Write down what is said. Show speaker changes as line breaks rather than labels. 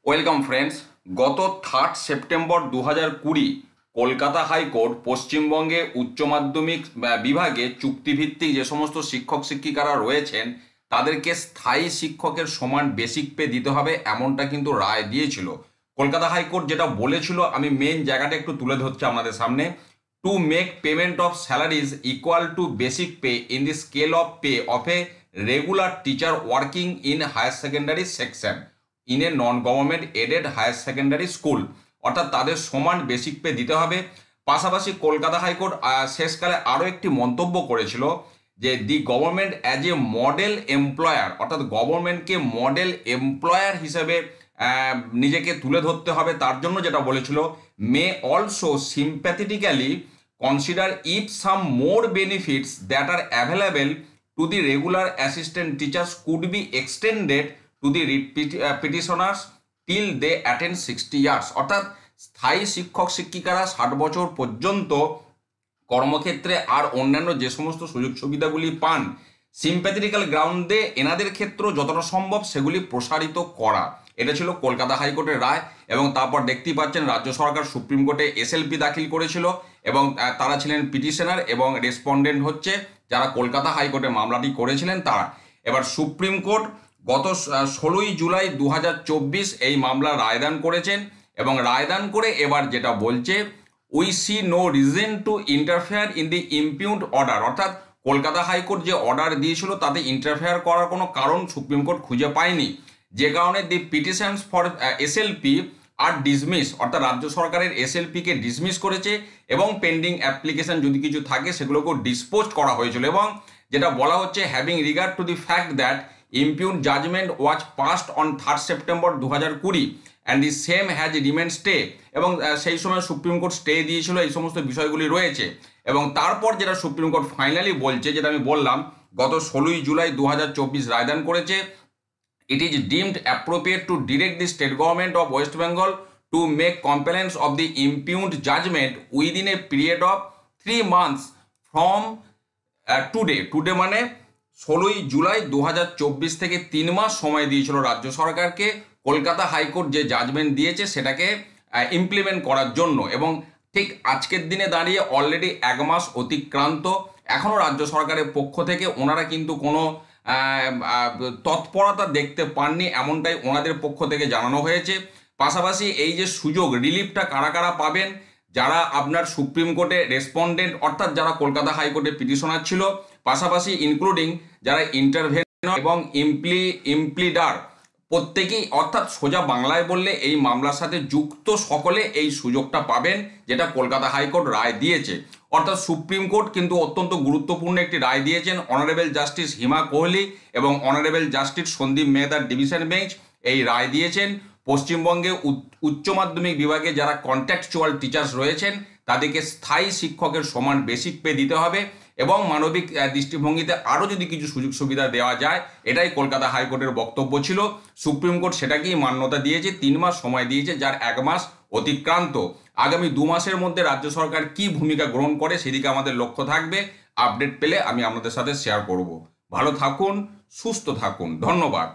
Welcome friends. গত 3 September 2020 Kolkata high court পশ্চিমবঙ্গে উচ্চ মাধ্যমিক বিভাগে চুক্তিভিত্তিক যে সমস্ত শিক্ষক শিক্ষিকারা রয়েছেন তাদেরকে স্থায়ী শিক্ষকের সমান বেসিক পে দিতে হবে, এমনটা কিন্তু রায় দিয়েছিল। কলকাতা হাইকোর্ট যেটা বলেছিল, আমি মেন জায়গাটা একটু তুলে ধরছি আপনাদের সামনে। To make payment of salaries equal to basic pay in the scale of pay of a regular teacher working in higher secondary section in a non government aided higher secondary school, অর্থাৎ তাদের সমান basic pay দিতে হবে। পাশাপাশি Kolkata high court শেষকালে আরও একটি মন্তব্য করেছিল যে the government as a model employer, অর্থাৎ গভর্নমেন্টকে মডেল এমপ্লয়ার হিসেবে নিজেকে তুলে ধরতে হবে। তার জন্য যেটা বলেছিল, may also sympathetically consider if some more benefits that are available to the regular assistant teachers could be extended to the petitioners till they attend 60 years, অর্থাৎ স্থায়ী শিক্ষক শিক্ষিকারা 60 বছর পর্যন্ত কর্মক্ষেত্রে আর অন্যান্য যে সমস্ত সুযোগ সুবিধাগুলি পান, সিম্প্যাথেটিক্যাল গ্রাউন্ডে এনাদের ক্ষেত্রেও যতটা সম্ভব সেগুলি প্রসারিত করা। এটা ছিল কলকাতা হাইকোর্টের রায়। এবং তারপর দেখতেই পাচ্ছেন রাজ্য সরকার সুপ্রিম কোর্টে এসএলপি দাখিল করেছিল এবং তারা ছিলেন পিটিশনার এবং রেসপন্ডেন্ট হচ্ছে যারা কলকাতা হাইকোর্টে মামলাটি করেছিলেন তারা। এবার সুপ্রিম কোর্ট গত 16ই জুলাই 2024 এই মামলা রায়দান করেছেন এবং রায়দান করে এবার যেটা বলছে, we see no reason to interfere in the impugned order, অর্থাৎ কলকাতা হাইকোর্ট যে অর্ডার দিয়েছিল তাতে ইন্টারফেয়ার করার কোনো কারণ সুপ্রিম কোর্ট খুঁজে পায়নি, যে কারণে the petitions for SLP are dismiss, অর্থাৎ রাজ্য সরকারের এসএলপিকে ডিসমিস করেছে এবং পেন্ডিং অ্যাপ্লিকেশন যদি কিছু থাকে সেগুলোকেও ডিসপোজ করা হয়েছিল। এবং যেটা বলা হচ্ছে, having regard to the fact that impugned judgment was passed on 3 September 2020 and the same has remained stay, এবং সেই সময় সুপ্রিম কোর্ট স্টে দিয়েছিল, এই সমস্ত বিষয়গুলি রয়েছে। এবং তারপর যেটা সুপ্রিম কোর্ট ফাইনালি বলছে, যেটা আমি বললাম গত 16ই জুলাই 2024 রায়দান করেছে, it is deemed appropriate to direct the state government of West Bengal to make compliance of the impugned judgment within a period of 3 months from today মানে 16ই জুলাই 2024 থেকে 3 মাস সময় দিয়েছিল রাজ্য সরকারকে কলকাতা হাইকোর্ট যে জাজমেন্ট দিয়েছে সেটাকে ইমপ্লিমেন্ট করার জন্য। এবং ঠিক আজকের দিনে দাঁড়িয়ে অলরেডি 1 মাস অতিক্রান্ত, এখনও রাজ্য সরকারের পক্ষ থেকে ওনারা কিন্তু কোনো তৎপরতা দেখতে পাননি, এমনটাই ওনাদের পক্ষ থেকে জানানো হয়েছে। পাশাপাশি এই যে সুযোগ, রিলিফটা কারা কারা পাবেন, যারা আপনার সুপ্রিম কোর্টে রেসপন্ডেন্ট অর্থাৎ যারা কলকাতা হাইকোর্টে পিটিশনার ছিল, পাশাপাশি ইনক্লুডিং যারা ইন্টারভেনর এবং ইমপ্লিডার, প্রত্যেকেই, অর্থাৎ সোজা বাংলায় বললে এই মামলার সাথে যুক্ত সকলে এই সুযোগটা পাবেন, যেটা কলকাতা হাইকোর্ট রায় দিয়েছে। অর্থাৎ সুপ্রিম কোর্ট কিন্তু অত্যন্ত গুরুত্বপূর্ণ একটি রায় দিয়েছেন। অনারেবল জাস্টিস হিমা কোহলি এবং অনারেবল জাস্টিস সন্দীপ মেহতার ডিভিশন বেঞ্চ এই রায় দিয়েছেন। পশ্চিমবঙ্গে উচ্চ মাধ্যমিক বিভাগে যারা কন্ট্রাকচুয়াল টিচার্স রয়েছেন তাদেরকে স্থায়ী শিক্ষকের সমান বেসিক পে দিতে হবে এবং মানবিক দৃষ্টিভঙ্গিতে আরও যদি কিছু সুযোগ সুবিধা দেওয়া যায়, এটাই কলকাতা হাইকোর্টের বক্তব্য ছিল। সুপ্রিম কোর্ট সেটাকেই মান্যতা দিয়েছে, 3 মাস সময় দিয়েছে, যার 1 মাস অতিক্রান্ত। আগামী 2 মাসের মধ্যে রাজ্য সরকার কি ভূমিকা গ্রহণ করে সেদিকে আমাদের লক্ষ্য থাকবে। আপডেট পেলে আমি আপনাদের সাথে শেয়ার করব। ভালো থাকুন, সুস্থ থাকুন, ধন্যবাদ।